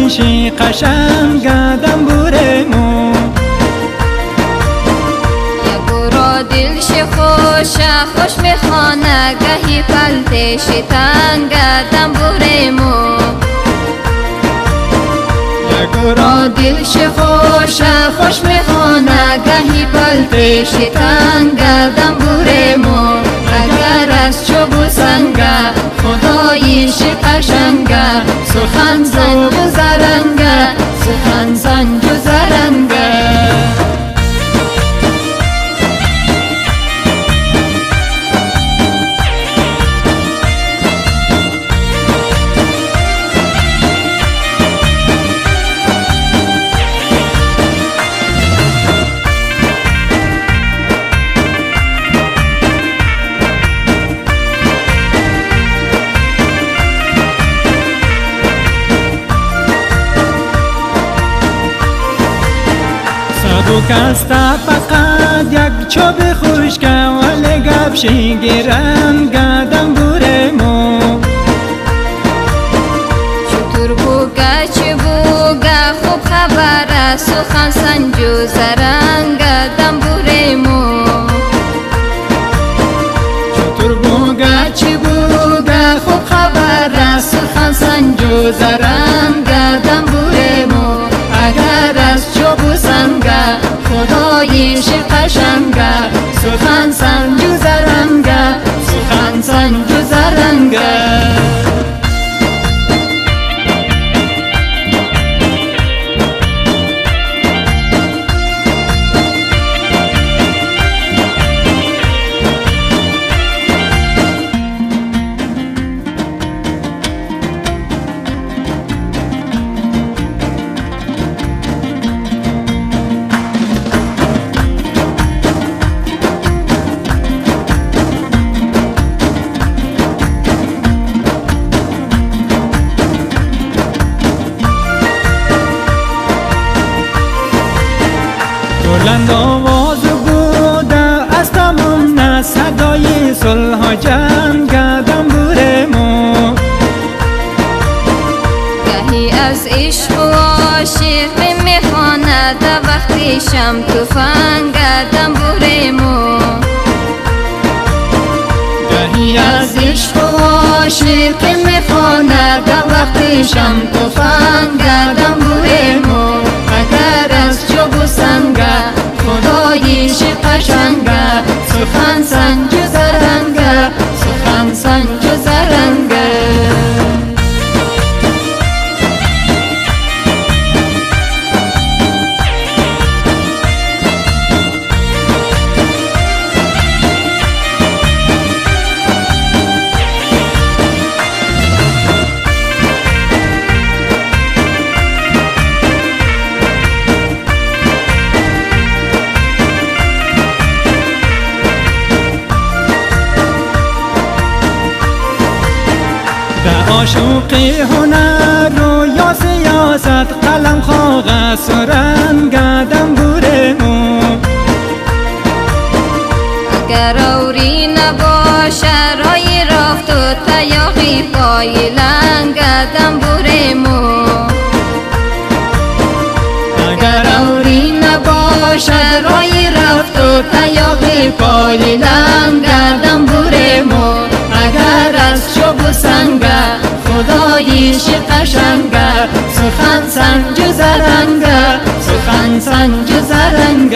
خداییشی قشنگ دنبورمو یا گورا دلش خوش میخوانه گهی پلتش تنگ دنبورمو یا گورا دلش خوش میخوانه گهی پلتش تنگ دنبورمو اگر از چوب و سنگ خداییش قشنگ سخن زنگ و زرنگ سخن زنگ و زرنگ دو کستا فقط یک چوب خشک ولی گفشی گیرم گدم بورمو چطور بوگه چه بوگه خوب خبره سخن سنجو زرنگ دنبورمو چطور بوگه چه بوگه خوب خبره سخن سنجو زرنگ دنبورمو اگر از چوب و سنگ خداییش قشنگ سخن سنج و زرنگ سخن سنج و زرنگ بلند آواز بوده از تمام نه صدای صلح جمع گدم بورمو گهی از عشق و عاشق میخواند وقتی شم تفنگ دنبورمو گهی از عشق و عاشق میخواند وقتی شم تفنگ دنبورمو اگر از چوب و سنگ خداییش قشنگ سخن سنج و زرنگ سخن سنج و زرنگ عاشق هنر و یا سیاست قلم خواغ سرن گدم بورمو اگر اوری نباشه رای رفت و تیاقی پای لنگ دنبورمو اگر اوری نباشه رای رفت و تیاقی پای لنگ دنبورمو اگر از چوب و سنگ خداییش قشنگ سخن سنج و زرنگ سخن سنج و زرنگ